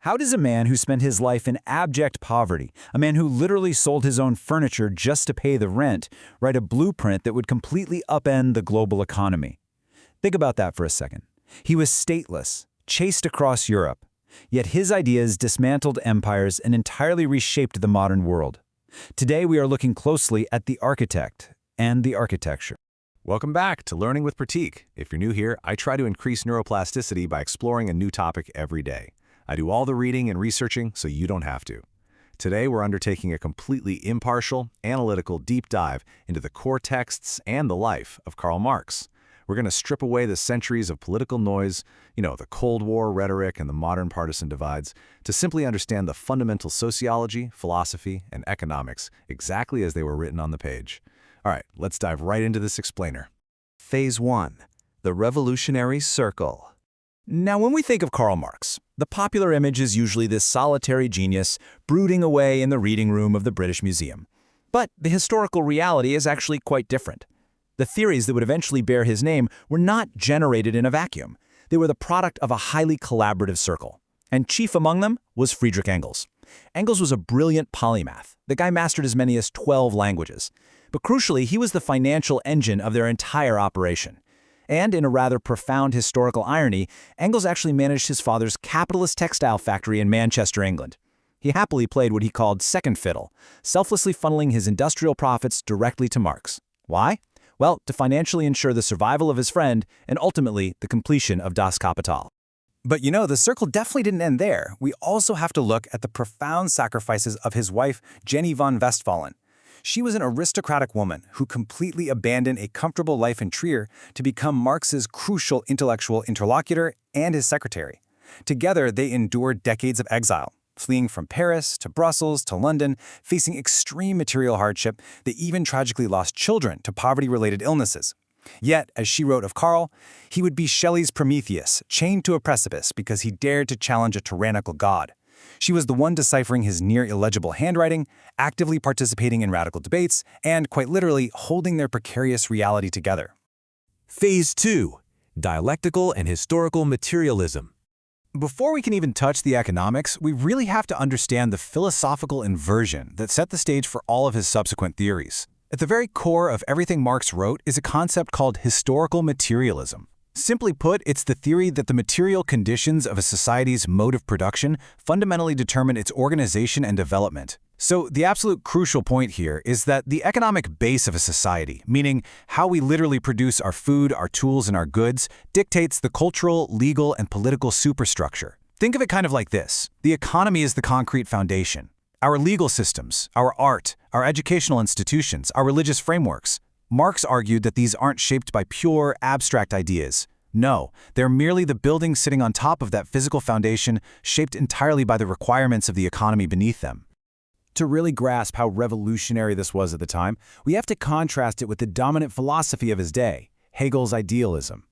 How does a man who spent his life in abject poverty, a man who literally sold his own furniture just to pay the rent, write a blueprint that would completely upend the global economy? Think about that for a second. He was stateless, chased across Europe, yet his ideas dismantled empires and entirely reshaped the modern world. Today we are looking closely at the architect and the architecture. Welcome back to Learning with Pratik. If you're new here, I try to increase neuroplasticity by exploring a new topic every day. I do all the reading and researching so you don't have to. Today we're undertaking a completely impartial, analytical deep dive into the core texts and the life of Karl Marx. We're going to strip away the centuries of political noise, the Cold War rhetoric and the modern partisan divides, to simply understand the fundamental sociology, philosophy, and economics exactly as they were written on the page. All right, let's dive right into this explainer. Phase 1. The Revolutionary Circle. Now, when we think of Karl Marx, the popular image is usually this solitary genius brooding away in the reading room of the British Museum. But the historical reality is actually quite different. The theories that would eventually bear his name were not generated in a vacuum. They were the product of a highly collaborative circle. And chief among them was Friedrich Engels. Engels was a brilliant polymath. The guy mastered as many as 12 languages. But crucially, he was the financial engine of their entire operation. And in a rather profound historical irony, Engels actually managed his father's capitalist textile factory in Manchester, England. He happily played what he called second fiddle, selflessly funneling his industrial profits directly to Marx. Why? Well, to financially ensure the survival of his friend and ultimately the completion of Das Kapital. But the circle definitely didn't end there. We also have to look at the profound sacrifices of his wife, Jenny von Westphalen. She was an aristocratic woman who completely abandoned a comfortable life in Trier to become Marx's crucial intellectual interlocutor and his secretary. Together, they endured decades of exile, fleeing from Paris to Brussels to London, facing extreme material hardship. They even tragically lost children to poverty-related illnesses. Yet, as she wrote of Karl, he would be Shelley's Prometheus, chained to a precipice because he dared to challenge a tyrannical god. She was the one deciphering his near-illegible handwriting, actively participating in radical debates, and, quite literally, holding their precarious reality together. Phase 2. Dialectical and Historical Materialism. Before we can even touch the economics, we really have to understand the philosophical inversion that set the stage for all of his subsequent theories. At the very core of everything Marx wrote is a concept called historical materialism. Simply put, it's the theory that the material conditions of a society's mode of production fundamentally determine its organization and development. So the absolute crucial point here is that the economic base of a society, meaning how we literally produce our food, our tools, and our goods, dictates the cultural, legal, and political superstructure. Think of it kind of like this. The economy is the concrete foundation. Our legal systems, our art, our educational institutions, our religious frameworks. Marx argued that these aren't shaped by pure, abstract ideas. No, they're merely the buildings sitting on top of that physical foundation, shaped entirely by the requirements of the economy beneath them. To really grasp how revolutionary this was at the time, we have to contrast it with the dominant philosophy of his day, Hegel's idealism.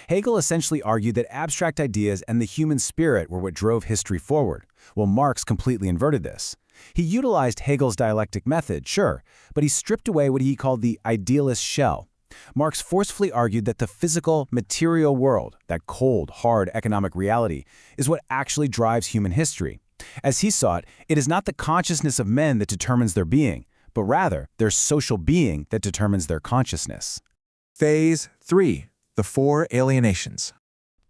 Hegel essentially argued that abstract ideas and the human spirit were what drove history forward, while Marx completely inverted this. He utilized Hegel's dialectic method, sure, but he stripped away what he called the idealist shell. Marx forcefully argued that the physical, material world, that cold, hard economic reality, is what actually drives human history. As he saw it, it is not the consciousness of men that determines their being, but rather their social being that determines their consciousness. Phase 3. The Four Alienations.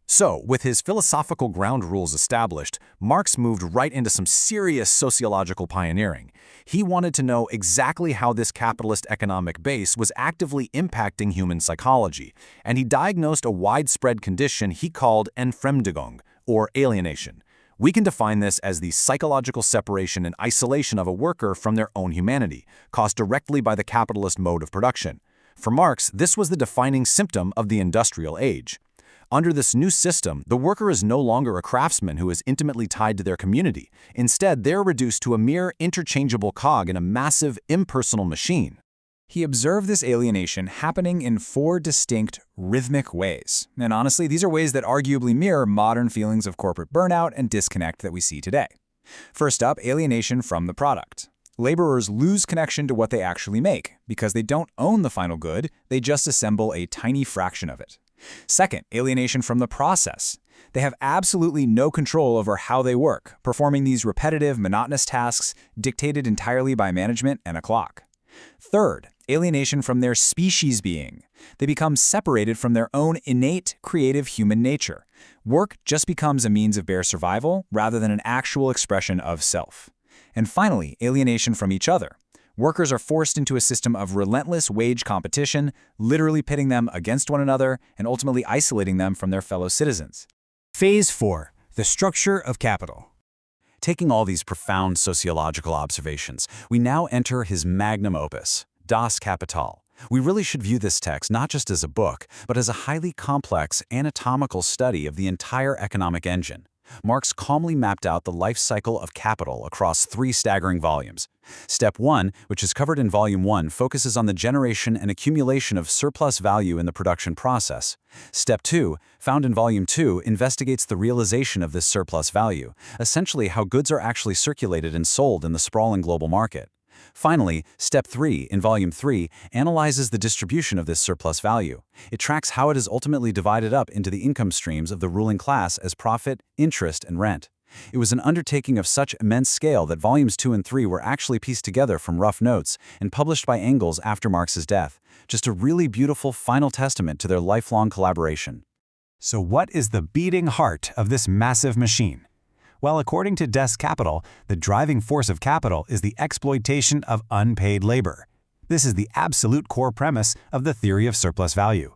So, with his philosophical ground rules established, Marx moved right into some serious sociological pioneering. He wanted to know exactly how this capitalist economic base was actively impacting human psychology, and he diagnosed a widespread condition he called Entfremdung, or alienation. We can define this as the psychological separation and isolation of a worker from their own humanity, caused directly by the capitalist mode of production. For Marx, this was the defining symptom of the industrial age. Under this new system, the worker is no longer a craftsman who is intimately tied to their community. Instead, they're reduced to a mere interchangeable cog in a massive, impersonal machine. He observed this alienation happening in 4 distinct, rhythmic ways. And honestly, these are ways that arguably mirror modern feelings of corporate burnout and disconnect that we see today. First up, alienation from the product. Laborers lose connection to what they actually make because they don't own the final good, they just assemble a tiny fraction of it. Second, alienation from the process. They have absolutely no control over how they work, performing these repetitive, monotonous tasks dictated entirely by management and a clock. Third, alienation from their species being. They become separated from their own innate, creative human nature. Work just becomes a means of bare survival rather than an actual expression of self. And finally, alienation from each other. Workers are forced into a system of relentless wage competition, literally pitting them against one another and ultimately isolating them from their fellow citizens. Phase 4. The structure of capital. Taking all these profound sociological observations, we now enter his magnum opus, Das Kapital. We really should view this text not just as a book, but as a highly complex anatomical study of the entire economic engine. Marx calmly mapped out the life cycle of capital across 3 staggering volumes. Step 1, which is covered in Volume 1, focuses on the generation and accumulation of surplus value in the production process. Step 2, found in Volume 2, investigates the realization of this surplus value, essentially how goods are actually circulated and sold in the sprawling global market. Finally, Step 3, in Volume 3, analyzes the distribution of this surplus value. It tracks how it is ultimately divided up into the income streams of the ruling class as profit, interest, and rent. It was an undertaking of such immense scale that Volumes 2 and 3 were actually pieced together from rough notes and published by Engels after Marx's death. Just a really beautiful final testament to their lifelong collaboration. So what is the beating heart of this massive machine? Well, according to Das Kapital, the driving force of capital is the exploitation of unpaid labor. This is the absolute core premise of the theory of surplus value.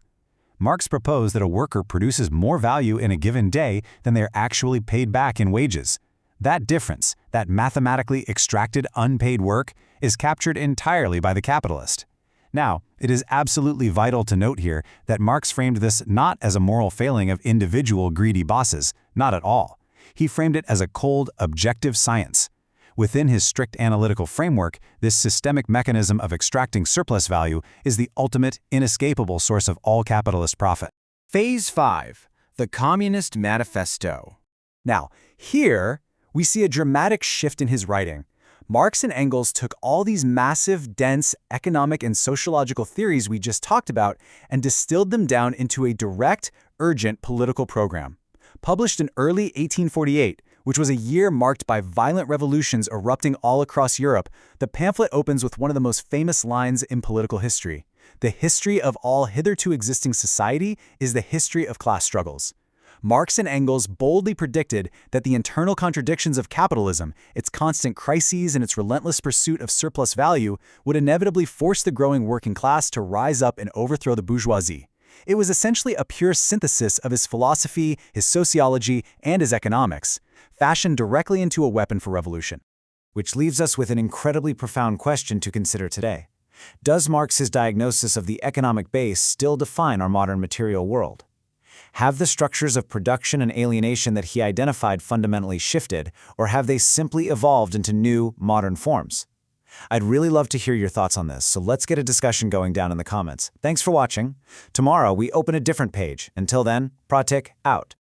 Marx proposed that a worker produces more value in a given day than they are actually paid back in wages. That difference, that mathematically extracted unpaid work, is captured entirely by the capitalist. Now, it is absolutely vital to note here that Marx framed this not as a moral failing of individual greedy bosses, not at all. He framed it as a cold, objective science. Within his strict analytical framework, this systemic mechanism of extracting surplus value is the ultimate, inescapable source of all capitalist profit. Phase 5. The Communist Manifesto. Now, here, we see a dramatic shift in his writing. Marx and Engels took all these massive, dense economic and sociological theories we just talked about and distilled them down into a direct, urgent political program. Published in early 1848, which was a year marked by violent revolutions erupting all across Europe, the pamphlet opens with one of the most famous lines in political history. The history of all hitherto existing society is the history of class struggles. Marx and Engels boldly predicted that the internal contradictions of capitalism, its constant crises and its relentless pursuit of surplus value, would inevitably force the growing working class to rise up and overthrow the bourgeoisie. It was essentially a pure synthesis of his philosophy, his sociology, and his economics, fashioned directly into a weapon for revolution. Which leaves us with an incredibly profound question to consider today. Does Marx's diagnosis of the economic base still define our modern material world? Have the structures of production and alienation that he identified fundamentally shifted, or have they simply evolved into new, modern forms? I'd really love to hear your thoughts on this, so let's get a discussion going down in the comments. Thanks for watching. Tomorrow, we open a different page. Until then, Pratik out.